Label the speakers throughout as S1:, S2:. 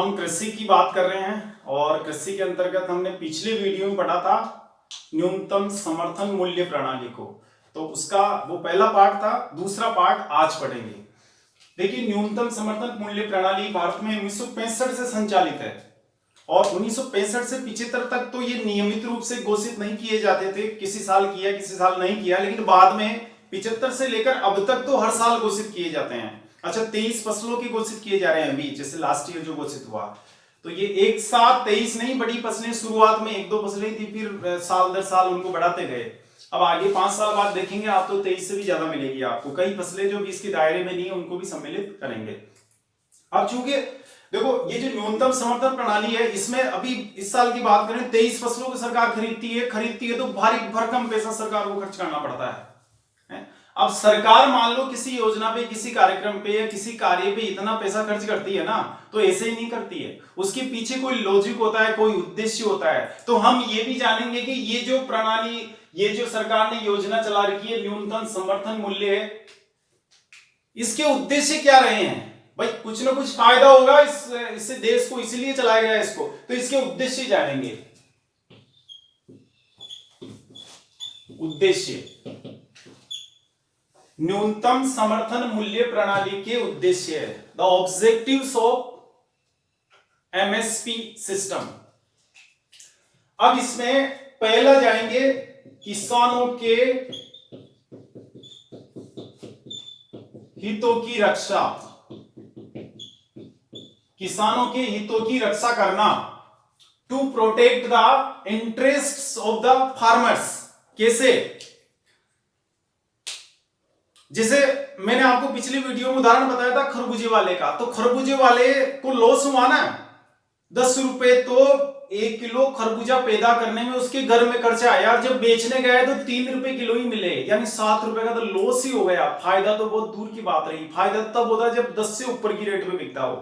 S1: हम कृषि की बात कर रहे हैं और कृषि के अंतर्गत हमने पिछले वीडियो में पढ़ा था न्यूनतम समर्थन मूल्य प्रणाली को। तो उसका वो पहला पार्ट था, दूसरा पार्ट आज पढ़ेंगे। देखिए, न्यूनतम समर्थन मूल्य प्रणाली भारत में 1965 से संचालित है और 1965 से 75 तक तो ये नियमित रूप से घोषित नहीं किए जाते थे। किसी साल किया, किसी साल नहीं किया, लेकिन बाद में 75 से लेकर अब तक तो हर साल घोषित किए जाते हैं। अच्छा, 23 फसलों के घोषित किए जा रहे हैं अभी, जैसे लास्ट ईयर जो घोषित हुआ। तो ये एक साथ 23 नहीं, बड़ी फसलें शुरुआत में 1-2 फसलें थी, फिर साल दर साल उनको बढ़ाते गए। अब आगे 5 साल बाद देखेंगे आप तो 23 से भी ज्यादा मिलेगी आपको। कई फसलें जो भी इसके दायरे में नहीं है उनको भी सम्मिलित करेंगे। अब चूंकि देखो, ये जो न्यूनतम समर्थन प्रणाली है, इसमें अभी इस साल की बात करें 23 फसलों को सरकार खरीदती है तो भारी भरकम पैसा सरकार को खर्च करना पड़ता है। अब सरकार मान लो किसी योजना पे, किसी कार्यक्रम पे या किसी कार्य पे इतना पैसा खर्च करती है ना, तो ऐसे ही नहीं करती है। उसके पीछे कोई लॉजिक होता है, कोई उद्देश्य होता है। तो हम ये भी जानेंगे कि ये जो प्रणाली, ये जो सरकार ने योजना चला रखी है न्यूनतम समर्थन मूल्य है, इसके उद्देश्य क्या रहे हैं। भाई कुछ ना कुछ फायदा होगा इससे देश को, इसीलिए चलाया गया इसको। तो इसके उद्देश्य जानेंगे। उद्देश्य, न्यूनतम समर्थन मूल्य प्रणाली के उद्देश्य है the objectives of MSP system. अब इसमें पहला जाएंगे किसानों के हितों की रक्षा। किसानों के हितों की रक्षा करना, to protect the interests of the farmers. कैसे? जैसे मैंने आपको पिछली वीडियो में उदाहरण बताया था खरबूजे वाले का। तो खरबूजे वाले को लॉस हुआ ना, 10 रुपए तो 1 किलो खरबूजा पैदा करने में उसके घर में खर्चा आया, और जब बेचने गए तो 3 रुपए किलो ही मिले, यानी 7 रुपए का तो लॉस ही हो गया। फायदा तो बहुत दूर की बात रही। फायदा तब होता जब 10 से ऊपर की रेट में बिकता हो।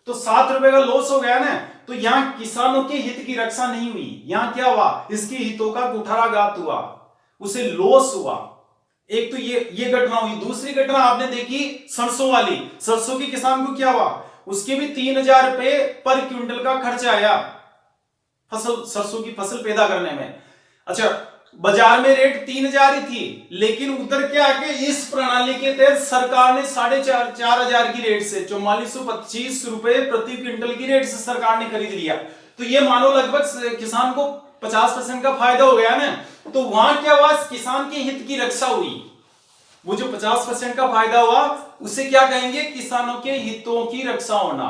S1: तो 7 रुपए का लॉस हो गया ना, तो यहाँ किसानों के हित की रक्षा नहीं हुई। यहाँ क्या हुआ, इसके हितों का कुठाराघात हुआ, उसे लॉस हुआ। एक तो ये घटना हुई। दूसरी घटना आपने देखी सरसों वाली। सरसों के किसान को क्या हुआ, उसके भी 3000 रुपए पर क्विंटल का खर्च आया सरसों की फसल पैदा करने में। अच्छा, बाजार में रेट 3000 ही थी, लेकिन उधर क्या आके इस प्रणाली के तहत सरकार ने 4500 की रेट से 4425 रुपए प्रति क्विंटल की रेट से सरकार ने खरीद लिया। तो ये मानो लगभग किसान को 50% का फायदा हो गया ना। तो वहां क्या हुआ, किसान के हित की रक्षा हुई। वो जो 50% का फायदा हुआ उसे क्या कहेंगे, किसानों के हितों की रक्षा होना।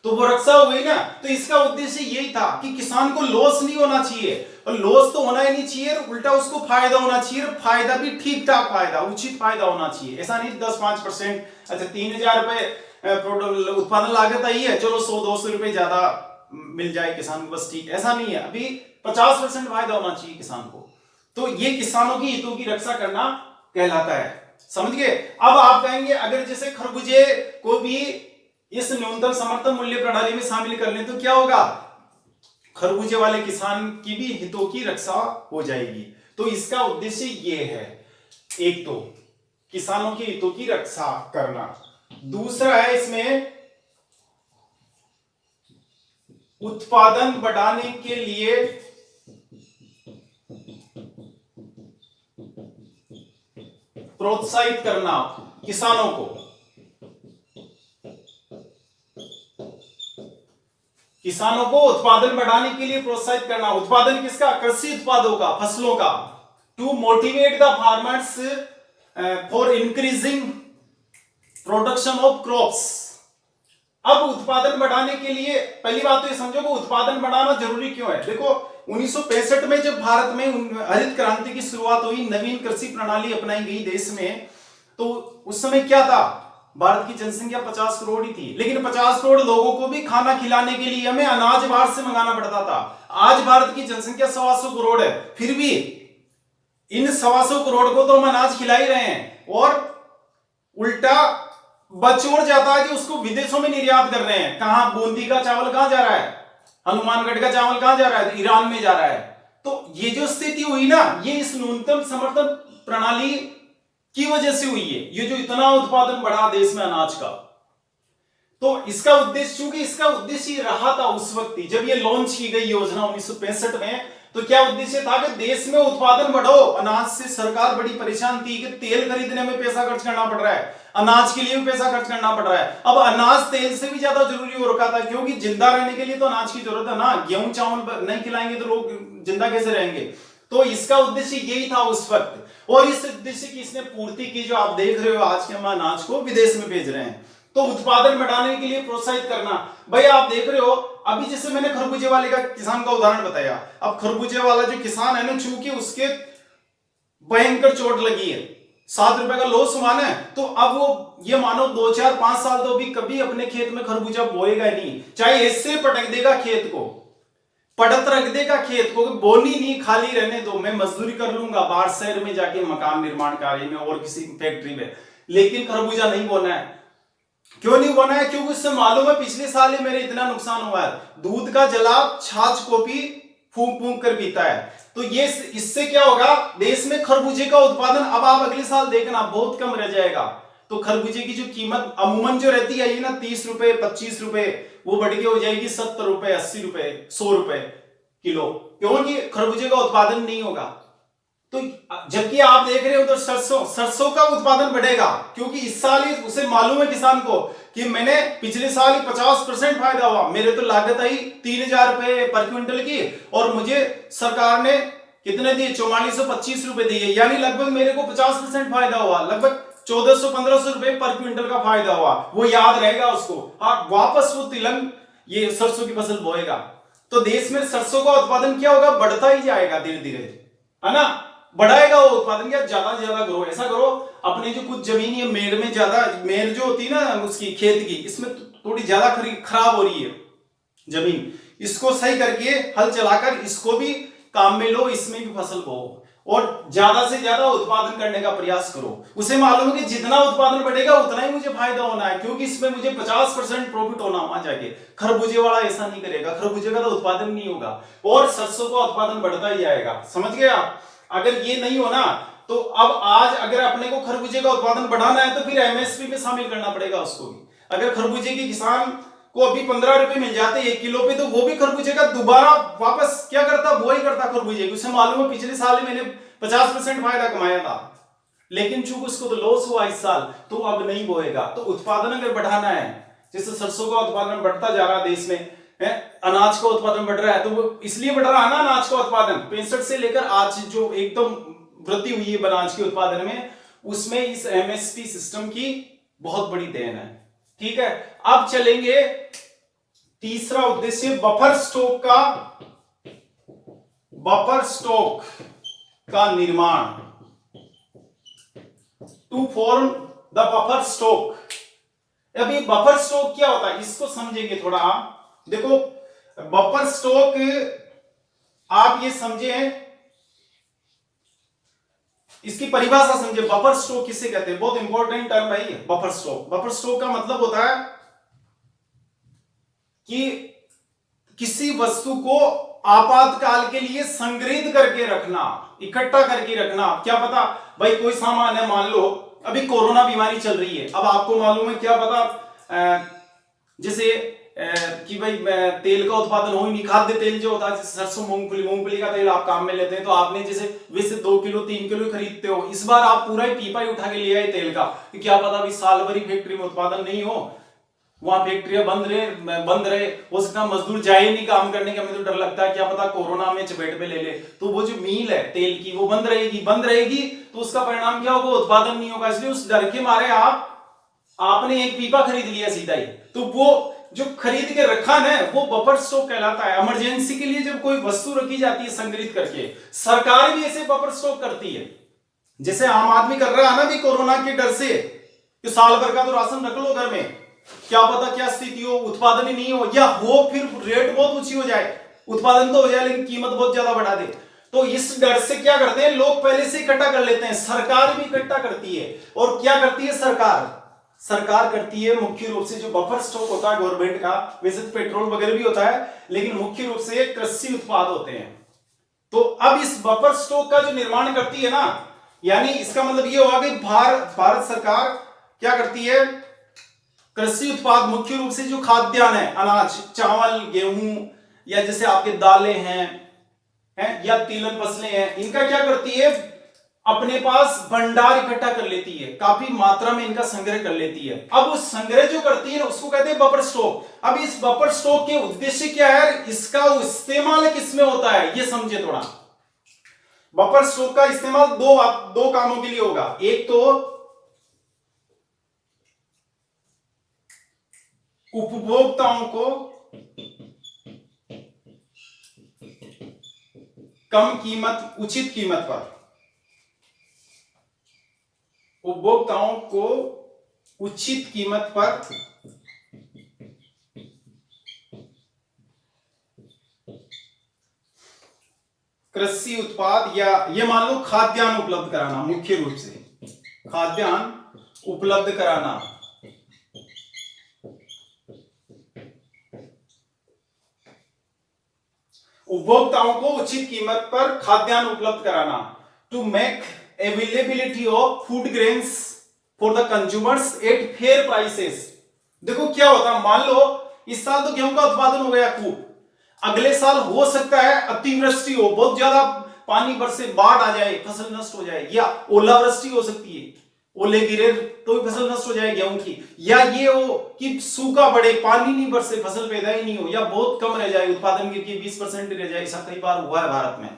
S1: तो वो रक्षा हो गई ना। तो इसका उद्देश्य यही था कि किसान को लॉस नहीं होना चाहिए, और लॉस तो होना ही नहीं चाहिए, उल्टा उसको फायदा होना चाहिए। फायदा भी ठीक ठाक फायदा, उचित फायदा होना चाहिए। ऐसा नहीं 10-5%। अच्छा, 3000 रुपए उत्पादन लागत आई है, चलो 100-200 रुपए ज्यादा मिल जाए किसान को, बस ठीक। ऐसा नहीं है, अभी 50% फायदा होना चाहिए किसान को। तो ये किसानों की हितों की रक्षा करना कहलाता है। समझ गए? अब आप कहेंगे अगर जैसे खरबूजे को भी इस न्यूनतम समर्थन मूल्य प्रणाली में शामिल कर लें तो क्या होगा, खरबूजे वाले किसान की भी हितों की रक्षा हो जाएगी। तो इसका उद्देश्य ये है, एक तो किसानों के हितों की रक्षा करना, दूसरा है इसमें उत्पादन बढ़ाने के लिए प्रोत्साहित करना किसानों को। किसानों को उत्पादन बढ़ाने के लिए प्रोत्साहित करना। उत्पादन किसका, कृषि उत्पादों का, फसलों का। To motivate the farmers for increasing production of crops. अब उत्पादन बढ़ाने के लिए पहली बात तो ये समझो कि उत्पादन बढ़ाना जरूरी क्यों है। देखो, 1965 में जब भारत में हरित क्रांति की शुरुआत हुई, नवीन कृषि प्रणाली अपनाई गई देश में, तो उस समय क्या था, भारत की जनसंख्या 50 करोड़ ही थी, लेकिन 50 करोड़ लोगों को भी खाना खिलाने के लिए हमें अनाज बाहर से मंगाना पड़ता था। आज भारत की जनसंख्या 125 करोड़ है, फिर भी इन 125 करोड़ को तो हम अनाज खिला ही रहे हैं, और उल्टा बच और जाता है कि उसको विदेशों में निर्यात कर रहे हैं। कहां, बूंदी का चावल कहां जा रहा है, हनुमानगढ़ का चावल कहां जा रहा है, ईरान में जा रहा है। तो ये जो स्थिति हुई ना, ये इस न्यूनतम समर्थन प्रणाली की वजह से हुई है। ये जो इतना उत्पादन बढ़ा देश में अनाज का, तो इसका उद्देश्य, चूंकि इसका उद्देश्य ये रहा था उस वक्त ही जब ये लॉन्च की गई योजना 1965 में, तो क्या उद्देश्य था कि देश में उत्पादन बढ़ाओ। अनाज से सरकार बड़ी परेशान थी कि तेल खरीदने में पैसा खर्च करना पड़ रहा है, अनाज के लिए भी पैसा खर्च करना पड़ रहा है। अब अनाज तेल से भी ज्यादा जरूरी हो रखा था, क्योंकि जिंदा रहने के लिए तो अनाज की जरूरत है ना, गेहूं चावल नहीं खिलाएंगे तो लोग जिंदा कैसे रहेंगे। तो इसका उद्देश्य यही था उस वक्त, और इस उद्देश्य की इसने पूर्ति की। जो आप देख रहे हो आज के हम अनाज को विदेश में भेज रहे हैं, तो उत्पादन बढ़ाने के लिए प्रोत्साहित करना। भाई आप देख रहे हो अभी जैसे मैंने खरबूजे वाले का किसान का उदाहरण बताया, अब खरबूजे वाला जो किसान है ना, चूंकि उसके भयंकर चोट लगी है, 7 रुपए का लॉस हुआ ना, तो अब वो ये मानो 2 4 5 साल तो भी कभी अपने खेत में खरबूजा बोएगा नहीं, चाहे ऐसे पटक देगा खेत को, पड़त रख देगा खेत को, बोनी नहीं, खाली रहने दो, मैं मजदूरी कर लूंगा बाहर शहर में जाके मकान निर्माण कार्य में और किसी फैक्ट्री में, लेकिन खरबूजा नहीं बोना है। क्यों नहीं बोना है? क्योंकि उससे मालूम है पिछले साल ही मेरे इतना नुकसान हुआ है। दूध का जलाब छाछ को भी फूंक फूंक कर पीता है। तो ये इससे क्या होगा, देश में खरबूजे का उत्पादन अब आप अगले साल देखना बहुत कम रह जाएगा। तो खरबूजे की जो कीमत अमूमन जो रहती है ना 30 रुपए 25 रुपए, वो बढ़ के हो जाएगी 70 रुपए 80 रुपए 100 रुपए किलो, क्योंकि खरबूजे का उत्पादन नहीं होगा। तो जबकि आप देख रहे हो तो सरसों का उत्पादन बढ़ेगा, क्योंकि इस साल ही उसे मालूम है किसान को कि मैंने पिछले साल ही 50% फायदा हुआ, मेरे तो लागत आई 3000 रुपए पर क्विंटल की, और मुझे सरकार ने कितने दिए 4425 रुपए दिए, यानी लगभग मेरे को 50% फायदा हुआ, लगभग 1400-1500 रुपए पर क्विंटल का फायदा हुआ। वो याद रहेगा उसको, हाँ वापस वो तिलंग ये सरसों की फसल बोएगा। तो देश में सरसों का उत्पादन क्या होगा, बढ़ता ही जाएगा धीरे धीरे, है ना, बढ़ाएगा वो उत्पादन। क्या ज्यादा से ज्यादा करो, ऐसा करो अपने जो कुछ जमीन है मेड़ में, ज्यादा मेड़ जो होती है ना उसकी खेत की, इसमें थोड़ी ज्यादा खराब हो रही है जमीन, इसको सही करके हल चलाकर इसको भी काम में लो, इसमें भी फसल बो, और ज्यादा से ज्यादा उत्पादन करने का प्रयास करो। उसे मालूम है कि जितना उत्पादन बढ़ेगा उतना ही मुझे फायदा होना है, क्योंकि इसमें मुझे 50% प्रॉफिट होना वहां जाके। खरबूजे वाला ऐसा नहीं करेगा, खरबूजे का तो उत्पादन नहीं होगा, और सरसों का उत्पादन बढ़ता ही जाएगा। समझ गए आप? अगर ये नहीं होना तो अब आज अगर अपने को खरबूजे का उत्पादन बढ़ाना है तो फिर एमएसपी में शामिल करना पड़ेगा उसको भी। अगर खरबूजे के किसान को अभी 15 रुपए मिल जाते 1 किलो पे, तो वो भी खरबूजे का दोबारा वापस क्या करता, वो ही करता खरबूजे। उसे मालूम है पिछले साल मैंने 50% फायदा कमाया था, लेकिन चूंकि उसको तो लॉस हुआ इस साल, तो अब नहीं बोएगा। तो उत्पादन अगर बढ़ाना है, जैसे सरसों का उत्पादन बढ़ता जा रहा है देश में, अनाज का उत्पादन बढ़ रहा है, तो वो इसलिए बढ़ रहा है ना अनाज का उत्पादन, 65 से लेकर आज जो एकदम वृद्धि हुई है अनाज के उत्पादन में, उसमें इस एमएसपी सिस्टम की बहुत बड़ी देन है। ठीक है, अब चलेंगे तीसरा उद्देश्य, बफर स्टॉक का निर्माण, to form the buffer stock. अभी बफर स्टॉक क्या होता है इसको समझेंगे थोड़ा। देखो बफर स्टॉक आप ये समझे, इसकी परिभाषा समझे, बफर स्टॉक किसे कहते हैं, बहुत इंपॉर्टेंट टर्म है ये बफर स्टॉक। बफर स्टॉक का मतलब होता है कि किसी वस्तु को आपातकाल के लिए संग्रहित करके रखना, इकट्ठा करके रखना। क्या पता भाई कोई सामान है, मान लो अभी कोरोना बीमारी चल रही है, अब आपको मालूम है क्या पता जैसे कि भाई तेल का उत्पादन हो ही नहीं, खाद्य तेल जो होता है जैसे सरसों मूंगफली का तेल आप काम में लेते हैं, तो आपने जैसे वैसे 2 किलो 3 किलो खरीदते हो, इस बार आप पूरा ही पीपा ही उठा के ले आए तेल का, कि क्या पता अभी साल भर ही फैक्ट्री में उत्पादन नहीं हो, वहां फैक्ट्रियां बंद रहे, हो सकता है मजदूर जाए नहीं काम करने का, मुझे तो डर लगता है क्या पता कोरोना में चपेट में ले ले, तो वो जो मील है तेल की वो बंद रहेगी, तो उसका परिणाम क्या होगा, उत्पादन नहीं होगा। इसलिए उस डर के मारे आपने एक पीपा खरीद लिया सीधा ही, तो वो जो खरीद के रखा ना वो बफर स्टॉक कहलाता है। इमरजेंसी के लिए जब कोई वस्तु रखी जाती है संग्रहित करके, सरकार भी ऐसे बफर स्टॉक करती है, जैसे आम आदमी कर रहा है ना भी कोरोना के डर से, कि साल भर का तो राशन रख लो घर में, क्या पता क्या स्थिति हो, उत्पादन ही नहीं हो, या हो फिर रेट बहुत ऊंची हो जाए, उत्पादन तो हो जाए लेकिन कीमत बहुत ज्यादा बढ़ा दे, तो इस डर से क्या करते हैं लोग पहले से इकट्ठा कर लेते हैं। सरकार भी इकट्ठा करती है, और क्या करती है सरकार करती है मुख्य रूप से जो बफर स्टॉक होता है गवर्नमेंट का, वैसे तो पेट्रोल वगैरह भी होता है, लेकिन मुख्य रूप से कृषि उत्पाद होते हैं। तो अब इस बफर स्टॉक का जो निर्माण करती है ना, यानी इसका मतलब ये होगा कि भारत सरकार क्या करती है, कृषि उत्पाद मुख्य रूप से जो खाद्यान्न है, अनाज, चावल, गेहूं या जैसे आपके दालें हैं या तिलहन फसलें हैं, इनका क्या करती है, अपने पास भंडार इकट्ठा कर लेती है, काफी मात्रा में इनका संग्रह कर लेती है। अब उस संग्रह जो करती है ना, उसको कहते हैं बफर स्टॉक। अब इस बफर स्टॉक के उद्देश्य क्या है, इसका इस्तेमाल किसमें होता है, ये समझे थोड़ा। बफर स्टॉक का इस्तेमाल दो कामों के लिए होगा। एक तो उपभोक्ताओं को कम कीमत, उचित कीमत पर, उपभोक्ताओं को उचित कीमत पर कृषि उत्पाद या ये मान लो खाद्यान्न उपलब्ध कराना, मुख्य रूप से खाद्यान्न उपलब्ध कराना। उपभोक्ताओं को उचित कीमत पर खाद्यान्न उपलब्ध कराना, to make availability of food grains for the consumers at fair prices. देखो क्या होता है, मान लो इस साल तो गेहूं का उत्पादन हो गया खूब, अगले साल हो सकता है अतिवृष्टि हो, बहुत ज्यादा पानी बरसे, बाढ़ आ जाए, फसल नष्ट हो जाए, या ओलावृष्टि हो सकती है, ओले गिरे तो फसल नष्ट हो जाए गेहूं की, या ये हो कि सूखा बढ़े, पानी नहीं बरसे, फसल पैदा ही नहीं हो, या बहुत कम रह जाए, उत्पादन गिर 20% रह जाए। ऐसा कई बार हुआ है भारत में।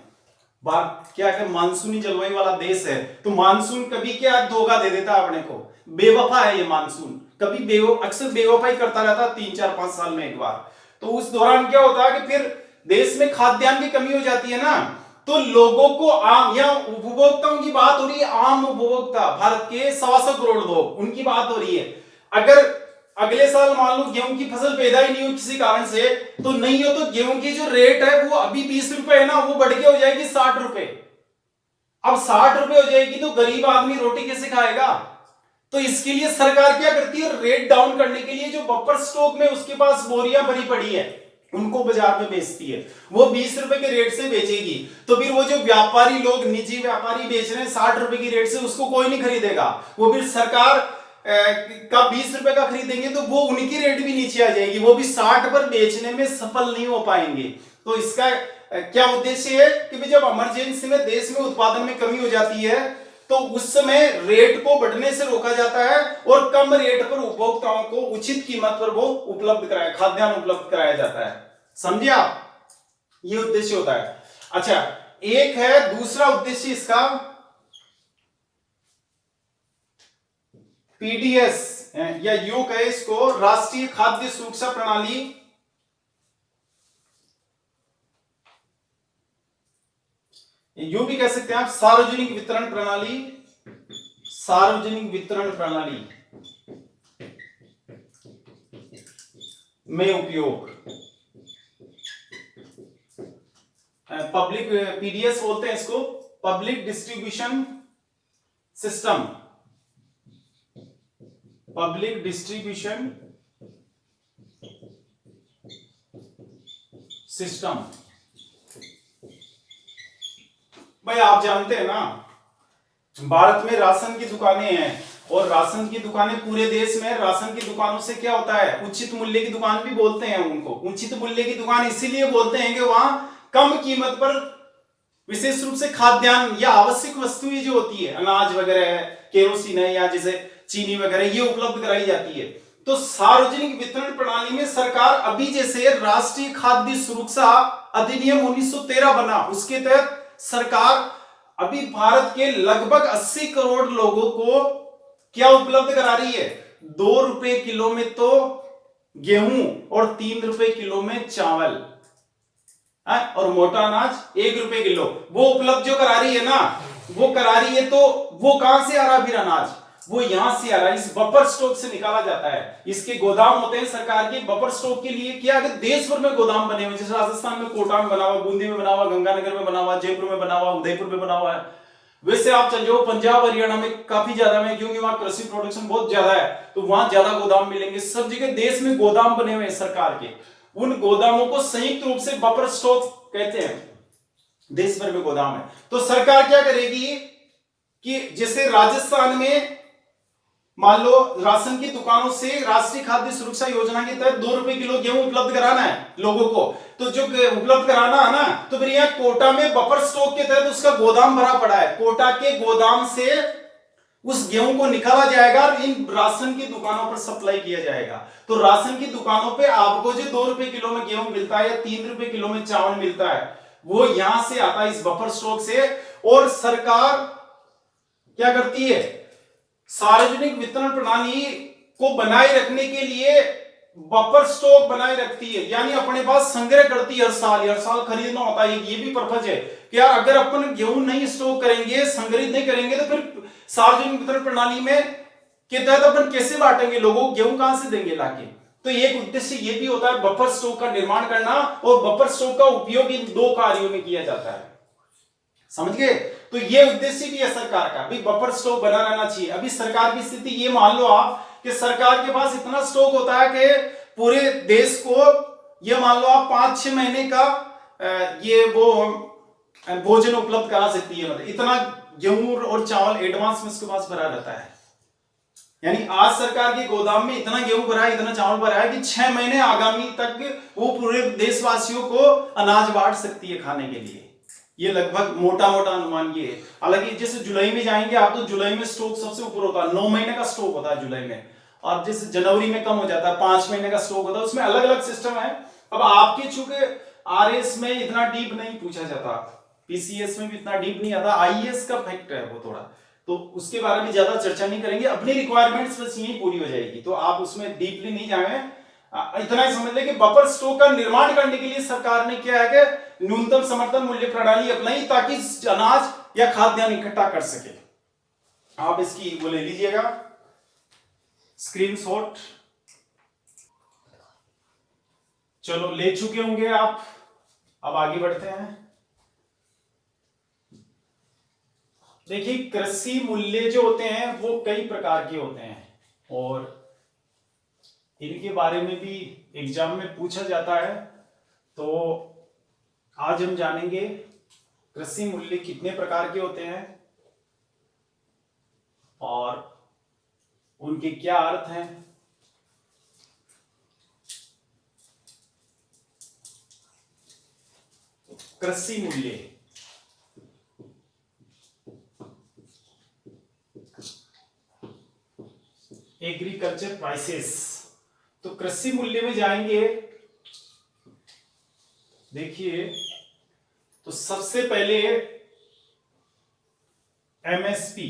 S1: बात क्या है, मानसूनी जलवायु वाला देश है, तो मानसून कभी क्या धोखा दे देता है अपने को, बेवफा है ये मानसून, कभी अक्सर बेवफाई करता रहता है 3-4-5 साल में एक बार। तो उस दौरान क्या होता है कि फिर देश में खाद्यान्न की कमी हो जाती है ना, तो लोगों को आम या उपभोक्ताओं की बात हो रही है, आम उपभोक्ता, भारत के 125 करोड़ लोग, उनकी बात हो रही है। अगर अगले साल मान लो गेहूं की फसल पैदा ही नहीं हो किसी कारण से, तो नहीं हो, तो गेहूं की जो रेट है वो अभी 20 रुपए है ना, वो बढ़ के हो जाएगी 60 रुपए। अब 60 रुपए हो जाएगी तो गरीब आदमी रोटी कैसे खाएगा। तो इसके लिए सरकार क्या करती है, रेट डाउन करने के लिए जो बफर स्टॉक में उसके पास बोरियां भरी पड़ी है, उनको बाजार में बेचती है, वो 20 रुपए के रेट से बेचेगी। तो फिर वो जो व्यापारी लोग, निजी व्यापारी बेच रहे हैं 60 रुपए की रेट से, उसको कोई नहीं खरीदेगा। वो फिर सरकार का 20 रुपए का खरीदेंगे तो वो उनकी रेट भी नीचे आ जाएगी, वो भी 60 पर बेचने में सफल नहीं हो पाएंगे। तो इसका क्या उद्देश्य है कि जब इमरजेंसी में देश में उत्पादन में कमी हो जाती है, तो उस समय रेट को बढ़ने से रोका जाता है और कम रेट पर उपभोक्ताओं को उचित कीमत पर वो उपलब्ध कराया, खाद्यान्न उपलब्ध कराया जाता है। समझे आप, ये उद्देश्य होता है। अच्छा, एक है दूसरा उद्देश्य इसका, पीडीएस या यूं कहे इसको, राष्ट्रीय खाद्य सुरक्षा प्रणाली, यूं भी कह सकते हैं आप सार्वजनिक वितरण प्रणाली, सार्वजनिक वितरण प्रणाली में उपयोग, पब्लिक, पीडीएस बोलते हैं इसको, public distribution system, public distribution system. भाई आप जानते हैं ना, भारत में राशन की दुकानें हैं, और राशन की दुकानें पूरे देश में, राशन की दुकानों से क्या होता है, उचित मूल्य की दुकान भी बोलते हैं उनको। उचित मूल्य की दुकान इसीलिए बोलते हैं कि वहां कम कीमत पर विशेष रूप से खाद्यान्न या आवश्यक वस्तुएं जो होती है, अनाज वगैरह है, केरोसिन है, या जैसे चीनी वगैरह, ये उपलब्ध कराई जाती है। तो सार्वजनिक वितरण प्रणाली में सरकार अभी जैसे राष्ट्रीय खाद्य सुरक्षा अधिनियम 1913 बना, उसके तहत सरकार अभी भारत के लगभग 80 करोड़ लोगों को क्या उपलब्ध करा रही है, 2 रुपए किलो में तो गेहूं और 3 रुपए किलो में चावल, और मोटा अनाज 1 रुपए किलो, वो उपलब्ध जो करा रही है ना, वो करा रही है। तो वो कहां से आ रहा फिर अनाज, वो यहां से आ रहा है, इस बफर स्टॉक से निकाला जाता है। इसके गोदाम होते हैं सरकार के, बफर स्टॉक के लिए क्या, अगर देश भर में गोदाम बने हुए, जैसे राजस्थान में कोटा में बना हुआ, बूंदी में बना हुआ, गंगानगर में बना हुआ, जयपुर में बना हुआ, उदयपुर में बना हुआ है। वैसे आप चल जाओ पंजाब हरियाणा में काफी ज्यादा में, क्योंकि वहां कृषि प्रोडक्शन बहुत ज्यादा है, तो वहां ज्यादा गोदाम मिलेंगे। सब जगह देश में गोदाम बने हुए हैं सरकार के, उन गोदामों को संयुक्त रूप से बफर स्टॉक कहते हैं। देश भर में गोदाम है, तो सरकार क्या करेगी कि जैसे राजस्थान में मान लो राशन की दुकानों से राष्ट्रीय खाद्य सुरक्षा योजना के तहत 2 रुपए किलो गेहूं उपलब्ध कराना है लोगों को, तो जो उपलब्ध कराना है ना, तो फिर यहाँ कोटा में बफर स्टॉक के तहत उसका गोदाम भरा पड़ा है, कोटा के गोदाम से उस गेहूं को निकाला जाएगा और इन राशन की दुकानों पर सप्लाई किया जाएगा। तो राशन की दुकानों पे आपको जो 2 रुपए किलो में गेहूं मिलता है या 3 रुपए किलो में चावल मिलता है, वो यहां से आता है इस बफर स्टॉक से। और सरकार क्या करती है, सार्वजनिक वितरण प्रणाली को बनाए रखने के लिए बफर स्टॉक बनाए रखती है, यानी अपने पास संग्रह करती है, हर साल खरीदना होता है। ये भी पर्पज है कि यार अगर अपन गेहूं नहीं स्टॉक करेंगे, संग्रहित नहीं करेंगे, तो फिर सार्वजनिक वितरण प्रणाली में के तहत अपन कैसे बांटेंगे, लोगों को गेहूं कहां से देंगे लाके। तो एक उद्देश्य ये भी होता है बफर स्टॉक का निर्माण करना, और बफर स्टॉक का उपयोग इन 2 कार्यों में किया जाता है, समझ गए। तो ये उद्देश्य भी है सरकार का, भी बफर स्टॉक बना रहना चाहिए। अभी सरकार की स्थिति ये मान लो आप कि सरकार के पास इतना स्टॉक होता है कि पूरे देश को, ये मान लो आप 5-6 महीने का ये वो भोजन उपलब्ध करा सकती है, मतलब इतना गेहूं और चावल एडवांस में उसके पास भरा रहता है। यानी आज सरकार के गोदाम में इतना गेहूं भरा है, इतना चावल भरा है कि 6 महीने आगामी तक वो पूरे देशवासियों को अनाज बांट सकती है खाने के लिए। ये लगभग मोटा मोटा अनुमान ये है। हालांकि जैसे जुलाई में जाएंगे आप, तो जुलाई में स्टॉक सबसे ऊपर होता है, 9 महीने का स्टॉक होता है जुलाई में, और जैसे जनवरी में कम हो जाता है, 5 महीने का स्टॉक होता है, उसमें अलग अलग सिस्टम है। अब आपके चूंकि आरएस में इतना डीप नहीं पूछा जाता, पीसीएस में भी इतना डीप नहीं आता, आईएएस का फैक्ट है वो थोड़ा, तो उसके बारे में ज्यादा चर्चा नहीं करेंगे, अपनी रिक्वायरमेंट्स बस यही पूरी हो जाएगी, तो आप उसमें डीपली नहीं जाएंगे। इतना ही समझ लें कि बफर स्टॉक का निर्माण करने के लिए सरकार ने क्या है कि न्यूनतम समर्थन मूल्य प्रणाली अपनाई, ताकि अनाज या खाद्यान्न इकट्ठा कर सके। आप इसकी वो ले लीजिएगा स्क्रीनशॉट। चलो ले चुके होंगे आप, अब आगे बढ़ते हैं। देखिए कृषि मूल्य जो होते हैं वो कई प्रकार के होते हैं, और इनके बारे में भी एग्जाम में पूछा जाता है। तो आज हम जानेंगे कृषि मूल्य कितने प्रकार के होते हैं और उनके क्या अर्थ हैं। कृषि मूल्य, एग्रीकल्चर प्राइसेस। तो कृषि मूल्य में जाएंगे, देखिए तो सबसे पहले एमएसपी।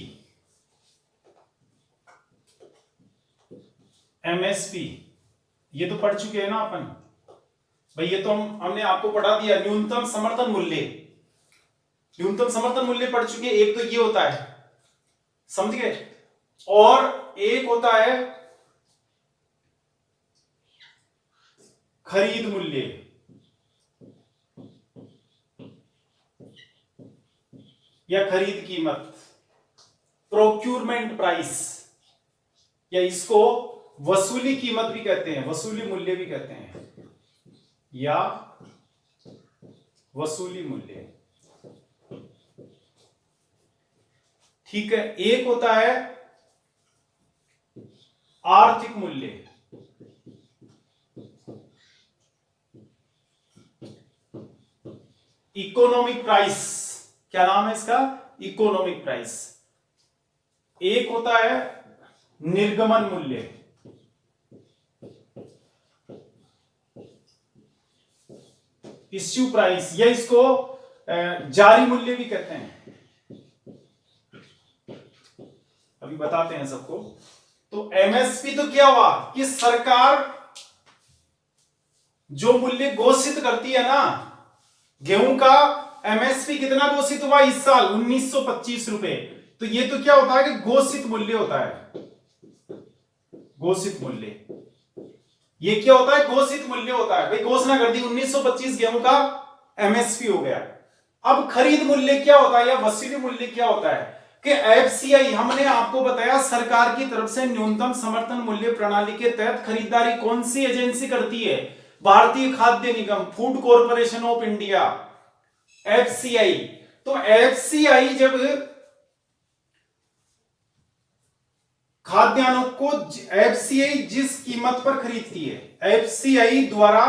S1: एमएसपी ये तो पढ़ चुके हैं ना अपन भाई, ये तो हमने आपको पढ़ा दिया। न्यूनतम समर्थन मूल्य, न्यूनतम समर्थन मूल्य पढ़ चुके। एक तो ये होता है, समझ गए, और एक होता है खरीद मूल्य, या खरीद कीमत, प्रोक्यूरमेंट प्राइस, या इसको वसूली कीमत भी कहते हैं, वसूली मूल्य भी कहते हैं, या वसूली मूल्य। ठीक है। एक होता है आर्थिक मूल्य, इकोनॉमिक प्राइस। क्या नाम है इसका? Economic price. एक होता है निर्गमन मूल्य, इश्यू प्राइस, या इसको जारी मूल्य भी कहते हैं। अभी बताते हैं सबको। तो एमएसपी तो क्या हुआ कि सरकार जो मूल्य घोषित करती है ना, गेहूं का एमएसपी कितना घोषित हुआ इस साल? 1925 रुपए। तो ये तो क्या होता है कि घोषित मूल्य होता है, घोषित मूल्य। ये क्या होता है? घोषित मूल्य होता है। भाई घोषणा कर दी 1925 गेहूं का एमएसपी हो गया। अब खरीद मूल्य क्या होता है या वसूली मूल्य क्या होता है कि एफसीआई, हमने आपको बताया सरकार की तरफ से न्यूनतम समर्थन मूल्य प्रणाली के तहत खरीदारी कौन सी एजेंसी करती है? भारतीय खाद्य निगम, food corporation of India, FCI. तो एफसीआई जब खाद्यान्नों को एफसीआई जिस कीमत पर खरीदती है, एफसीआई द्वारा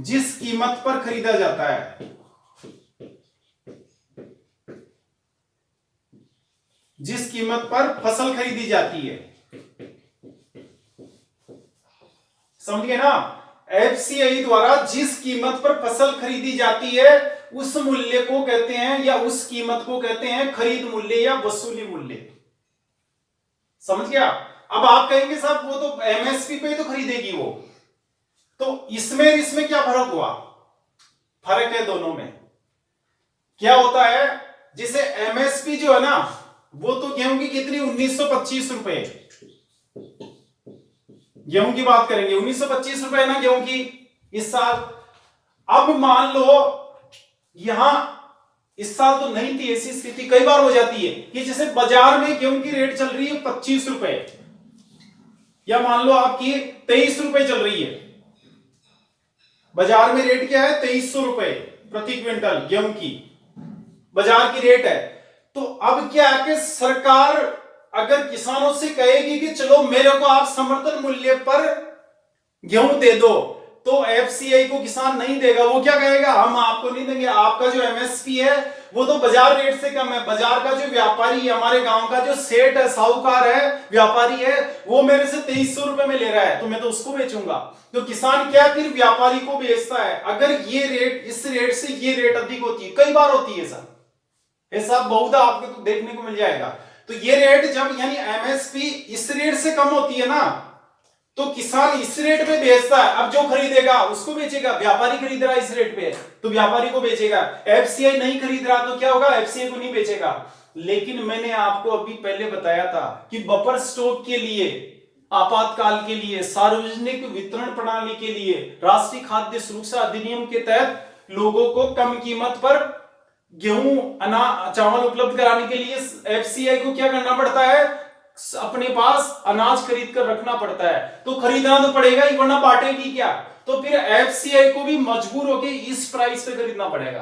S1: जिस कीमत पर खरीदा जाता है, जिस कीमत पर फसल खरीदी जाती है, समझ गए ना। एफसीआई द्वारा जिस कीमत पर फसल खरीदी जाती है उस मूल्य को कहते हैं, या उस कीमत को कहते हैं खरीद मूल्य या वसूली मूल्य। समझ गया। अब आप कहेंगे साहब वो तो एमएसपी पे तो खरीदेगी वो, तो इसमें क्या फर्क हुआ? फर्क है दोनों में। क्या होता है, जिसे एमएसपी जो है ना वो तो गेहूं की कितनी 1925 रुपए, गेहूं की बात करेंगे 1925 रुपए ना गेहूं की इस साल। अब मान लो यहां इस साल तो नहीं थी ऐसी स्थिति, कई बार हो जाती है कि जैसे बाजार में गेहूं की रेट चल रही है 25 रुपए, या मान लो आपकी 23 रुपए चल रही है, बाजार में रेट क्या है 2300 रुपए प्रति क्विंटल गेहूं की बाजार की रेट है। तो अब क्या है कि सरकार अगर किसानों से कहेगी कि चलो मेरे को आप समर्थन मूल्य पर गेहूं दे दो, तो एफसीआई को किसान नहीं देगा। वो क्या कहेगा, हम आपको नहीं देंगे, आपका जो एमएसपी है वो तो बाजार रेट से कम है। बाजार का जो व्यापारी है, हमारे गांव का जो सेठ है, साहूकार है, व्यापारी है, वो मेरे से 2300 रुपए में ले रहा है, तो मैं तो उसको बेचूंगा। तो किसान क्या फिर व्यापारी को बेचता है। अगर ये रेट इस रेट से ये रेट अधिक होती है, कई बार होती है सर, ऐसा बहुधा आपको तो देखने को मिल जाएगा। तो ये रेट जब यानी एमएसपी इस रेट से कम होती है ना, तो किसान इस रेट पे बेचता है। अब जो खरीदेगा उसको बेचेगा, व्यापारी खरीद रहा है इस रेट पे तो व्यापारी को बेचेगा। एफसीआई नहीं खरीद रहा तो क्या होगा, एफसीआई को नहीं बेचेगा। लेकिन मैंने आपको अभी पहले बताया था कि बफर स्टॉक के लिए, आपातकाल के लिए, सार्वजनिक वितरण प्रणाली के लिए, राष्ट्रीय खाद्य सुरक्षा अधिनियम के तहत लोगों को कम कीमत पर गेहूं चावल उपलब्ध कराने के लिए एफसीआई को क्या करना पड़ता है, अपने पास अनाज खरीद कर रखना पड़ता है। तो खरीदना तो पड़ेगा ही, वरना बांटेगी क्या। तो फिर एफसीआई को भी मजबूर होकर इस प्राइस पे खरीदना पड़ेगा,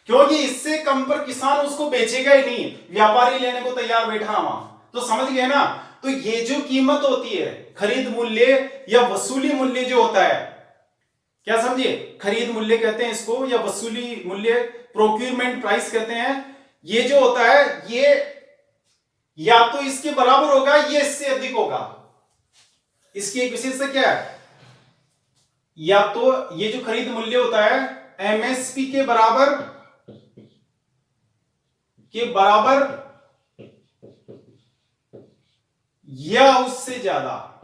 S1: क्योंकि इससे कम पर किसान उसको बेचेगा ही नहीं, व्यापारी लेने को तैयार बैठा वहां। तो समझ गए ना। तो ये जो कीमत होती है, खरीद मूल्य या वसूली मूल्य जो होता है, क्या समझिए, खरीद मूल्य कहते हैं इसको, या वसूली मूल्य प्रोक्यूरमेंट प्राइस कहते हैं। ये जो होता है ये या तो इसके बराबर होगा या इससे अधिक होगा। इसकी एक विशेषता क्या है, या तो ये जो खरीद मूल्य होता है एमएसपी के बराबर या उससे ज्यादा।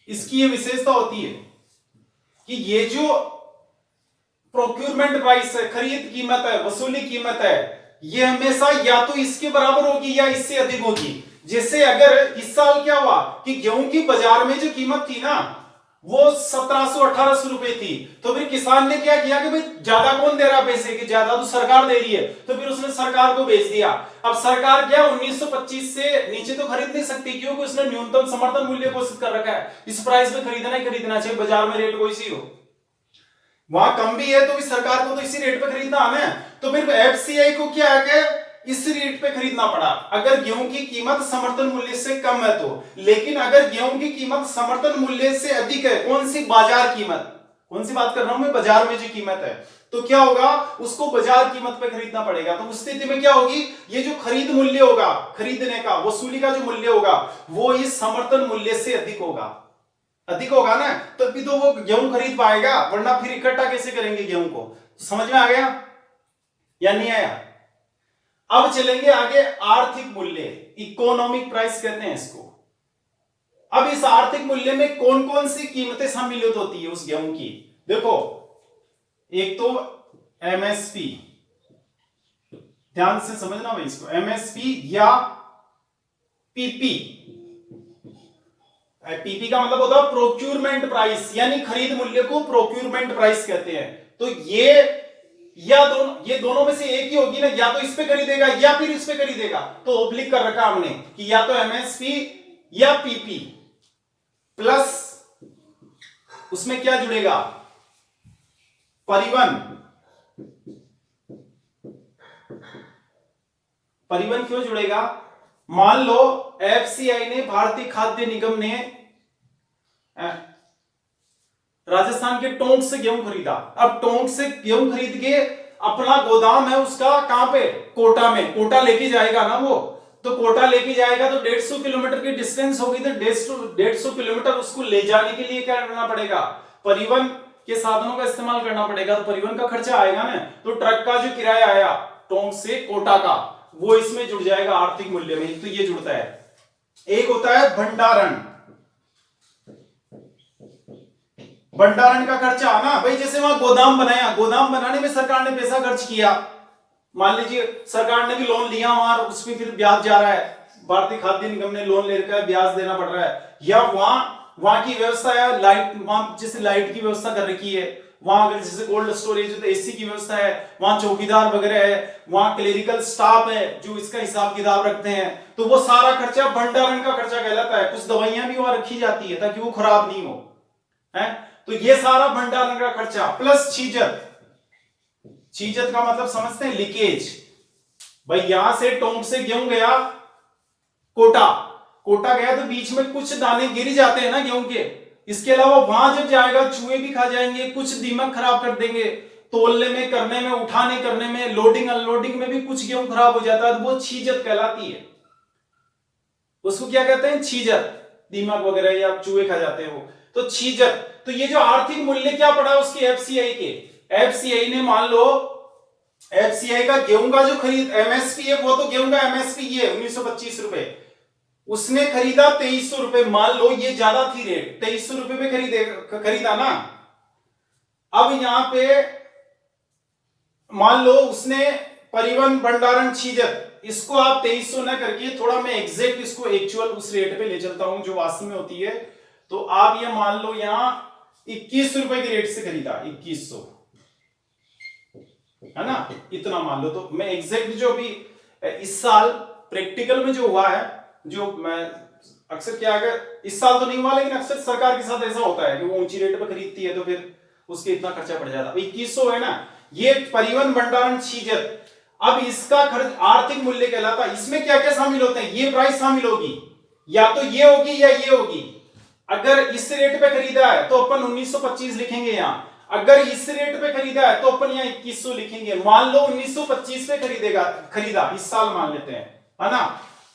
S1: इसकी ये विशेषता होती है कि ये जो प्रोक्यूरमेंट प्राइस है, खरीद कीमत है, वसूली कीमत है, ये हमेशा या तो इसके बराबर होगी या इससे अधिक होगी। जैसे अगर इस साल क्या हुआ कि गेहूं की बाजार में जो कीमत थी ना वो 1700-1800 रुपए थी, तो फिर किसान ने क्या किया कि भाई ज्यादा कौन दे रहा पैसे, कि ज्यादा तो सरकार दे रही है, तो फिर उसने सरकार को बेच दिया। अब सरकार क्या 1925 से नीचे तो खरीद नहीं सकती, क्योंकि उसने न्यूनतम समर्थन मूल्य घोषित कर रखा है, इस प्राइस में खरीदना ही खरीदना चाहिए, बाजार में रेट कोई सी हो। वहां कम भी है तो भी सरकार को तो इसी रेट पे खरीदना है। तो फिर एफसीआई को क्या है कि इस रेट पे खरीदना पड़ा, अगर गेहूं की कीमत समर्थन मूल्य से कम है तो। लेकिन अगर गेहूं की कीमत समर्थन मूल्य से अधिक है, कौन सी बाजार कीमत, कौन सी बात कर रहा हूं मैं, बाजार में जो कीमत है, तो क्या होगा, उसको बाजार कीमत पे खरीदना पड़ेगा। तो उस स्थिति में क्या होगी, ये जो खरीद मूल्य होगा, खरीदने का वसूली का जो मूल्य होगा वो इस समर्थन मूल्य से अधिक होगा, अधिक होगा ना, तभी तो वो गेहूं खरीद पाएगा, वरना फिर इकट्ठा कैसे करेंगे गेहूं को। तो समझ में आ गया या नहीं आया। अब चलेंगे आगे, आर्थिक मूल्य, इकोनॉमिक प्राइस कहते हैं इसको। अब इस आर्थिक मूल्य में कौन कौन सी कीमतें सम्मिलित होती है उस गेहूं की, देखो, एक तो एमएसपी, ध्यान से समझना भाई इसको, एमएसपी या पीपी। पीपी का मतलब होता है प्रोक्यूरमेंट प्राइस, यानी खरीद मूल्य को प्रोक्यूरमेंट प्राइस कहते हैं। तो ये दोनों में से एक ही होगी ना, या तो इस पे खरीदेगा या फिर इस पे खरीदेगा। तो ओब्लिक कर रखा हमने कि या तो एमएसपी या पीपी, प्लस उसमें क्या जुड़ेगा, परिवहन, परिवहन क्यों जुड़ेगा? मान लो एफसीआई ने, भारतीय खाद्य निगम ने राजस्थान के टोंक से गेहूं खरीदा। अब टोंक से गेहूं खरीद के अपना गोदाम है उसका कहां पे? कोटा में। कोटा लेके जाएगा ना वो, तो कोटा लेके जाएगा तो 150 किलोमीटर की डिस्टेंस होगी, तो 150 किलोमीटर उसको ले जाने के लिए क्या करना पड़ेगा? परिवहन के साधनों का इस्तेमाल करना पड़ेगा, तो परिवहन का खर्चा आएगा ना। तो ट्रक का जो किराया आया टोंक से कोटा का, वो इसमें जुड़ जाएगा आर्थिक मूल्य में। तो ये जुड़ता है। एक होता है भंडारण, भंडारण का खर्चा ना भाई, जैसे वहां गोदाम बनाया, गोदाम बनाने में सरकार ने पैसा खर्च किया, मान लीजिए सरकार ने भी लोन लिया वहां, उसमें फिर ब्याज जा रहा है, भारतीय खाद्य निगम ने लोन लेकर ब्याज देना पड़ रहा है, या वहां की व्यवस्था है, लाइट, वहां जैसे लाइट की व्यवस्था कर रखी है, वहां अगर जैसे कोल्ड स्टोरेज है तो एसी की व्यवस्था है, वहां चौकीदार वगैरह है, वहां क्लेरिकल स्टाफ है जो इसका हिसाब किताब रखते हैं, तो वो सारा खर्चा भंडारण का खर्चा कहलाता है। कुछ दवाइयां भी वहां रखी जाती है ताकि वो खराब नहीं हो, है। तो ये सारा भंडारण का खर्चा प्लस छीजत। छीजत का मतलब समझते हैं? लीकेज। भाई यहां से टोंक से गेहूं गया कोटा, कोटा गया तो बीच में कुछ दाने गिर जाते हैं ना गेहूं के, इसके अलावा वहां जब जाएगा चूहे भी खा जाएंगे, कुछ दीमक खराब कर देंगे, तोलने में, करने में, उठाने करने में, लोडिंग अनलोडिंग में भी कुछ गेहूं खराब हो जाता है, तो वो छीजत कहलाती है। उसको क्या कहते हैं? छीजत। दीमक वगैरह या चूहे खा जाते हैं वो, तो छीजत। तो ये जो आर्थिक मूल्य क्या पड़ा उसकी एफसीआई के, एफसीआई ने मान लो एफसीआई का गेहूं का जो खरीद एमएसपी है, वो तो गेहूं का एमएसपी ये 1925 रुपए, उसने खरीदा 2300 रुपए, मान लो ये ज्यादा थी रेट, 2300 रुपए में खरीदा ना। अब यहां पे मान लो उसने परिवहन भंडारण छीजत, इसको आप 2300 ना करके थोड़ा मैं एग्जैक्ट इसको एक्चुअल उस रेट पे ले चलता हूं जो वास्तव में होती है, तो आप ये मान लो यहां 21 रुपए के रेट से खरीदा, 2100, है ना, इतना मान लो। तो मैं एग्जैक्ट जो अभी इस साल प्रैक्टिकल में जो हुआ है, जो मैं अक्सर क्या है, इस साल तो नहीं हुआ लेकिन अक्सर सरकार के साथ ऐसा होता है कि वो ऊंची रेट पर खरीदती है तो फिर उसके इतना खर्चा पड़ जाता है। 2100 है ना, ये परिवहन भंडारण छीजत। अब इसका खर्च आर्थिक मूल्य कहलाता है। इसमें क्या क्या शामिल होते हैं? ये प्राइस शामिल होगी, या तो ये होगी या ये होगी। अगर इस रेट पे खरीदा है तो अपन 1925 लिखेंगे यहां, अगर इस रेट पे खरीदा है तो अपन यहां 2100 लिखेंगे। मान लो 1925 पे खरीदा इस साल मान लेते हैं, है ना,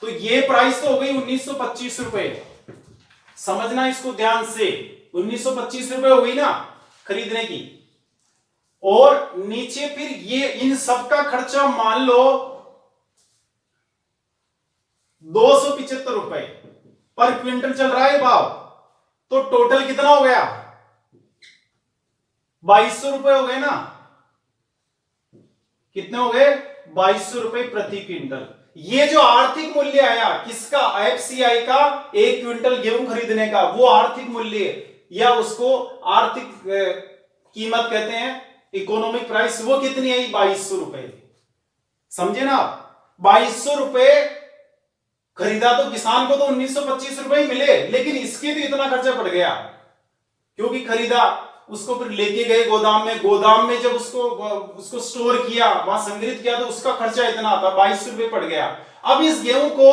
S1: तो ये प्राइस तो हो गई 1925 रुपए। समझना इसको ध्यान से, 1925 रुपए हो गई ना खरीदने की। और नीचे फिर ये इन सब का खर्चा मान लो 275 रुपए पर क्विंटल चल रहा है भाव, तो टोटल कितना हो गया? 2200 रुपए हो गए ना। कितने हो गए? 2200 रुपए प्रति क्विंटल। ये जो आर्थिक मूल्य आया किसका? एफसीआई का, एक क्विंटल गेहूं खरीदने का, वो आर्थिक मूल्य या उसको आर्थिक कीमत कहते हैं, इकोनॉमिक प्राइस, वो कितनी आई? 2200 रुपए। समझे ना आप? 2200 रुपए खरीदा तो किसान को तो 1925 रुपए ही मिले, लेकिन इसके तो इतना खर्चा पड़ गया क्योंकि खरीदा, उसको फिर लेके गए गोदाम में, गोदाम में जब उसको स्टोर किया, वहां संग्रहित किया, तो उसका खर्चा इतना आता, 2200 रुपए पड़ गया। अब इस गेहूं को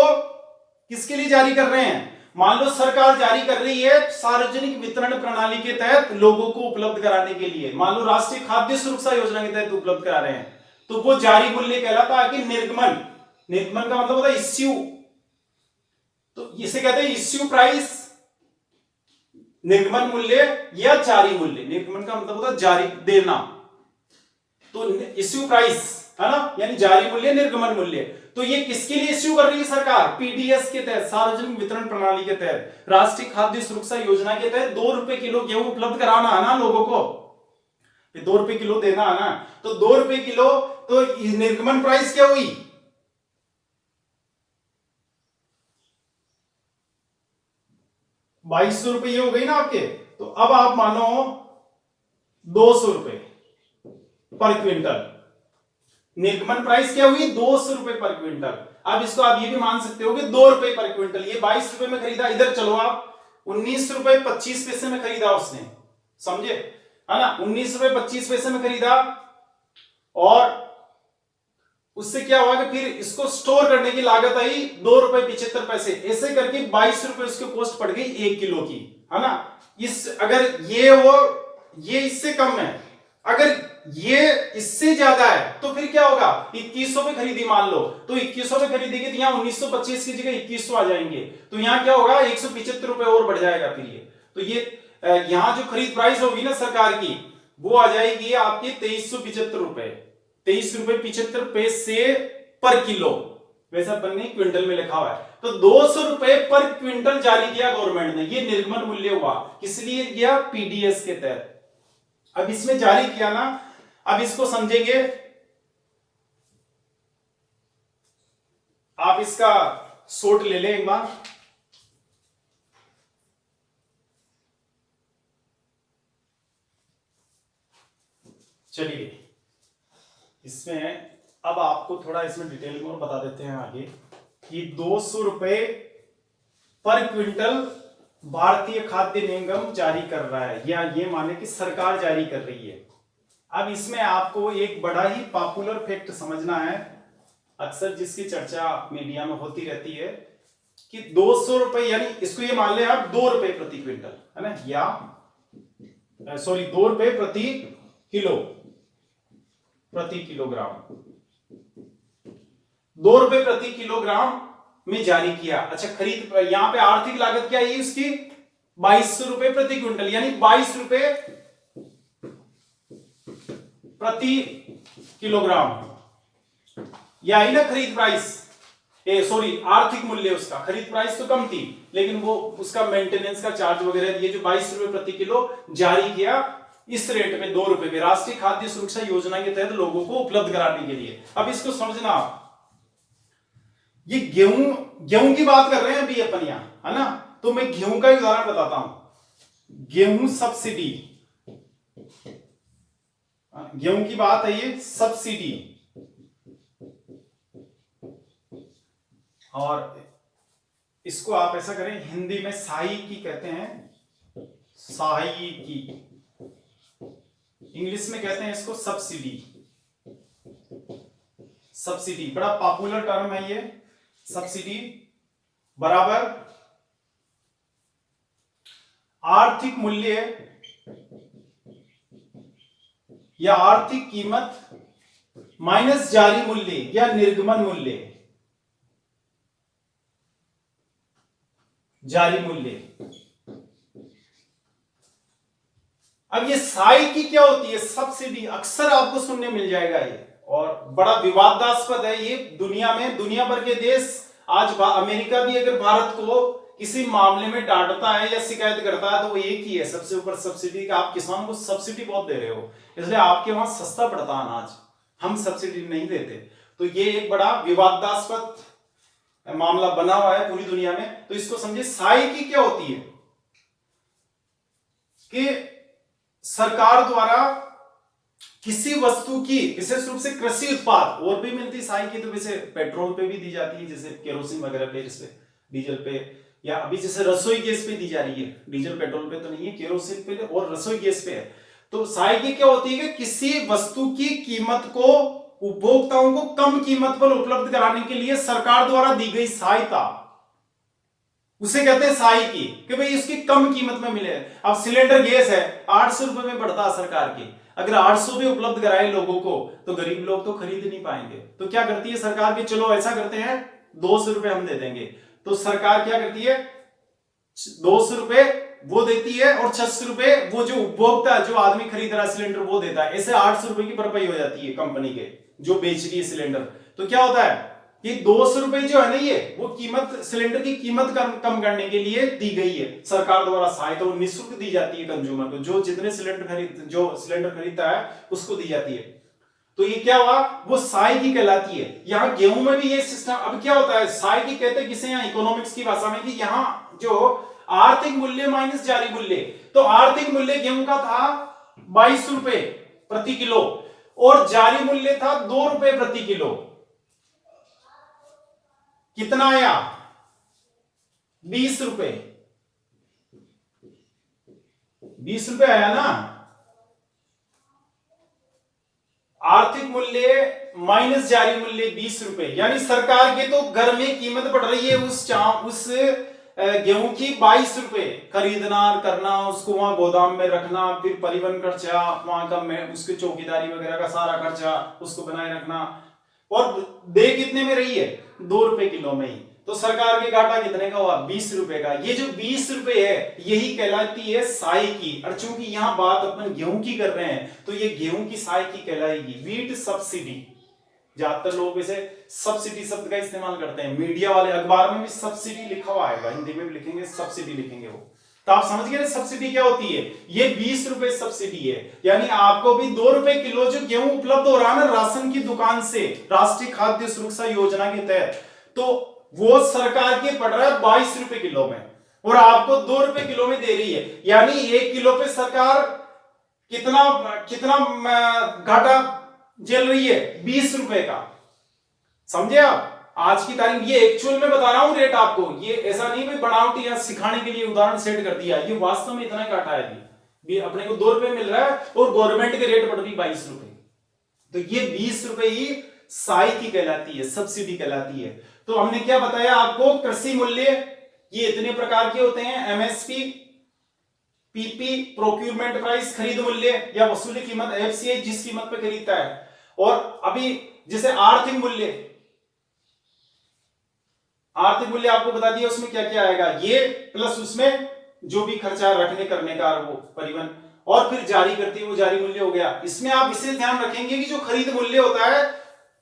S1: किसके लिए जारी कर रहे हैं? मान लो सरकार जारी कर रही है सार्वजनिक वितरण प्रणाली के तहत लोगों को उपलब्ध कराने के लिए, मान लो राष्ट्रीय खाद्य सुरक्षा योजना के तहत उपलब्ध करा रहे हैं, तो वो जारी मूल्य कहलाता है कि निर्गमन। निर्गमन का मतलब होता है इश्यू, तो इसे कहते हैं इश्यू प्राइस, निर्गमन मूल्य या जारी मूल्य। निर्गमन का मतलब होता है जारी देना, तो इश्यू प्राइस है ना, यानी जारी मूल्य, निर्गमन मूल्य। तो ये किसके लिए इश्यू कर रही है सरकार? पीडीएस के तहत, सार्वजनिक वितरण प्रणाली के तहत, राष्ट्रीय खाद्य सुरक्षा योजना के तहत 2 रुपए किलो गेहूं उपलब्ध कराना है ना लोगों को, 2 रुपए किलो देना है ना, तो 2 रुपए किलो, तो निर्गमन प्राइस क्या हुई? 2200 रुपए हो गई ना आपके। तो अब आप मानो 200 रुपए पर क्विंटल, निर्गमन प्राइस क्या हुई? 200 रुपए पर क्विंटल। अब इसको आप ये भी मान सकते हो कि 2 रुपए पर क्विंटल, ये 22 रुपए में खरीदा, इधर चलो आप 19 रुपए 25 पैसे में खरीदा उसने, समझे, है ना, 19 रुपए 25 पैसे में खरीदा, और उससे क्या हुआ कि फिर इसको स्टोर करने की लागत आई 2 रुपए 75 पैसे, ऐसे करके 22 रुपए उसकी कॉस्ट पड़ गई 1 किलो की, है ना। इस अगर ये इससे कम है, अगर ये इससे ज्यादा है तो फिर क्या होगा, 2100 पे खरीदी मान लो, तो 2100 पे खरीदेगी तो यहाँ 1925 की जगह 2100 आ जाएंगे, तो यहाँ क्या होगा 175 रुपए और बढ़ जाएगा फिर ये। तो ये यहाँ जो खरीद प्राइस होगी ना सरकार की, वो आ जाएगी आपकी 2375 रुपए, 23.75 पर किलो, वैसा बनने क्विंटल में लिखा हुआ है। तो 200 रुपए पर क्विंटल जारी किया गवर्नमेंट ने, ये निर्गमन मूल्य हुआ, किस लिए किया, पीडीएस के तहत। अब इसमें जारी किया ना, अब इसको समझेंगे, आप इसका शॉर्ट ले लें एक बार। चलिए इसमें अब आपको थोड़ा इसमें डिटेल में और बता देते हैं आगे कि 200 रुपए पर क्विंटल भारतीय खाद्य निगम जारी कर रहा है, या ये माने कि सरकार जारी कर रही है। अब इसमें आपको एक बड़ा ही पॉपुलर फैक्ट समझना है, अक्सर जिसकी चर्चा मीडिया में होती रहती है, कि 200 रुपए यानी इसको ये मान ले आप 2 रुपए प्रति क्विंटल, है ना, या सॉरी 2 रुपए प्रति किलोग्राम, 2 रुपए प्रति किलोग्राम में जारी किया। अच्छा, खरीद यहां पे आर्थिक लागत क्या है इसकी, 2200 रुपए प्रति क्विंटल, यानी 22 रुपए प्रति किलोग्राम, यह आई ना खरीद प्राइस, सॉरी आर्थिक मूल्य उसका। खरीद प्राइस तो कम थी, लेकिन वो उसका मेंटेनेंस का चार्ज वगैरह, ये जो 22 रुपए प्रति किलो जारी किया इस रेट में 2 रुपए में, राष्ट्रीय खाद्य सुरक्षा योजना के तहत लोगों को उपलब्ध कराने के लिए। अब इसको समझना आप, ये गेहूं की बात कर रहे हैं अभी अपन यहां, है ना, तो मैं गेहूं का उदाहरण बताता हूं। गेहूं सब्सिडी, गेहूं की बात है ये, सब्सिडी, और इसको आप ऐसा करें, हिंदी में सहायिकी कहते हैं, सहायिकी, इंग्लिश में कहते हैं इसको सब्सिडी। सब्सिडी बड़ा पॉपुलर टर्म है ये, सब्सिडी बराबर आर्थिक मूल्य या आर्थिक कीमत माइनस जारी मूल्य या निर्गमन मूल्य, जारी मूल्य। अब ये सहायिकी क्या होती है, सब्सिडी, अक्सर आपको सुनने मिल जाएगा ये, और बड़ा विवादास्पद है ये दुनिया में, दुनिया भर के देश आज, अमेरिका भी अगर भारत को किसी मामले में डांटता है या शिकायत करता है तो वो एक ही है सबसे ऊपर, सब्सिडी का। आप किसानों को सब्सिडी बहुत दे रहे हो, इसलिए आपके वहां सस्ता पड़ता अनाज, हम सब्सिडी नहीं देते। तो ये एक बड़ा विवादास्पद मामला बना हुआ है पूरी दुनिया में। तो इसको समझिए, सहायिकी क्या होती है कि सरकार द्वारा किसी वस्तु की, विशेष रूप से कृषि उत्पाद, और भी मिलती है सहायिकी तो वैसे पेट्रोल पे भी दी जाती है, जैसे केरोसिन वगैरह पे, जिसपे डीजल पे, या अभी जैसे रसोई गैस पे दी जा रही है, डीजल पेट्रोल पे तो नहीं है, केरोसिन पे और रसोई गैस पे है। तो सहायिकी क्या होती है कि किसी वस्तु की कीमत को उपभोक्ताओं को कम कीमत पर उपलब्ध कराने के लिए सरकार द्वारा दी गई सहायता, उसे कहते हैं सहायिकी, कि भाई इसकी कम कीमत में मिले। अब सिलेंडर गैस है 800 रुपए में पड़ता है सरकार की, अगर 800 भी उपलब्ध कराए लोगों को तो गरीब लोग तो खरीद नहीं पाएंगे। तो क्या करती है सरकार की, चलो ऐसा करते हैं 200 रुपए हम दे देंगे। तो सरकार क्या करती है, 200 रुपए वो देती है और 600 रुपए वो जो उपभोक्ता, जो आदमी खरीद रहा है सिलेंडर, वो देता है। ऐसे 800 रुपए की भरपाई हो जाती है कंपनी के जो बेच रही है सिलेंडर। तो क्या होता है कि 200 रुपए जो है ना, ये वो कीमत, सिलेंडर की कीमत कम करने के लिए दी गई है सरकार द्वारा सहायता, वो निःशुल्क दी जाती है कंज्यूमर को, जो जितने सिलेंडर खरीदता है उसको दी जाती है। तो ये क्या हुआ, वो सहायिकी कहलाती है। यहाँ गेहूं में भी ये सिस्टम। अब क्या होता है, सहायिकी कहते हैं किसे यहाँ इकोनॉमिक्स की भाषा में, कि यहाँ जो आर्थिक मूल्य माइनस जारी मूल्य, तो आर्थिक मूल्य गेहूं का था 22 रुपए प्रति किलो और जारी मूल्य था 2 रुपए प्रति किलो। कितना आया, 20 रुपए, 20 रुपए आया ना। आर्थिक मूल्य माइनस जारी मूल्य 20 रुपए, यानी सरकार के तो घर में कीमत बढ़ रही है उस गेहूं की 22 रुपए, खरीदना करना, उसको वहां गोदाम में रखना, फिर परिवहन खर्चा, वहां का उसके चौकीदारी वगैरह का सारा खर्चा, उसको बनाए रखना, और दे कितने में रही है 2 रुपए किलो में ही। तो सरकार के घाटा कितने का हुआ 20 रुपए का। ये जो 20 रुपए है यही कहलाती है साई की। और चूंकि यहां बात अपन गेहूं की कर रहे हैं तो ये गेहूं की साई की कहलाएगी, वीट सब्सिडी। ज्यादातर लोग इसे सब्सिडी शब्द का इस्तेमाल करते हैं, मीडिया वाले अखबार में भी सब्सिडी लिखा हुआ आएगा, हिंदी में भी लिखेंगे सब्सिडी लिखेंगे वो। तो आप समझ गए सब्सिडी क्या होती है। ये 20 रुपए सब्सिडी है, यानी आपको भी 2 रुपए किलो जो गेहूं उपलब्ध हो रहा है ना राशन की दुकान से, राष्ट्रीय खाद्य सुरक्षा योजना के तहत, तो वो सरकार के पड़ रहा है 22 रुपए किलो में और आपको 2 रुपए किलो में दे रही है। यानी 1 किलो पे सरकार कितना कितना घाटा झेल रही है 20 रुपए का। समझे आप। आज की तारीख ये एक्चुअल में बता रहा हूं रेट आपको, ये ऐसा नहीं भाई बनावटी या सिखाने के लिए उदाहरण सेट कर दिया, ये वास्तव में इतना घाटा है। ये अपने को 2 रुपए मिल रहा है और गवर्नमेंट के रेट पड़ रही 22 रुपए। तो ये 20 रुपए ही साई की कहलाती है, सब्सिडी कहलाती है। तो हमने क्या बताया आपको, कृषि मूल्य ये इतने प्रकार के होते हैं, एमएसपी, पीपी प्रोक्यूरमेंट प्राइस खरीद मूल्य या वसूली कीमत, एफसीआई जिस कीमत पे खरीदता है, और अभी जैसे आर्थिक मूल्य, आर्थिक मूल्य आपको बता दिया उसमें क्या क्या आएगा, ये प्लस उसमें जो भी खर्चा रखने करने का वो परिवहन, और फिर जारी करती है वो जारी मूल्य हो गया। इसमें आप इसे ध्यान रखेंगे कि जो खरीद मूल्य होता है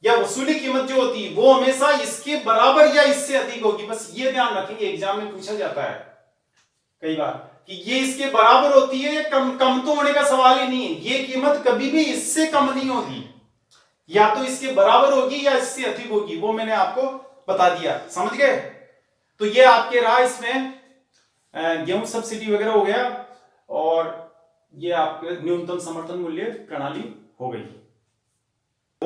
S1: या वसूली कीमत जो होती है वो हमेशा इसके बराबर या इससे अधिक होगी। बस ये ध्यान रखेंगे, एग्जाम में पूछा जाता है कई बार कि ये इसके बराबर होती है, कम कम तो होने का सवाल ही नहीं है। ये कीमत कभी भी इससे कम नहीं होगी, या तो इसके बराबर होगी या इससे अधिक होगी, वो मैंने आपको बता दिया। समझ गए। तो ये आपके रहा, इसमें गेहूं सब्सिडी वगैरह हो गया और ये आपके न्यूनतम समर्थन मूल्य प्रणाली हो गई।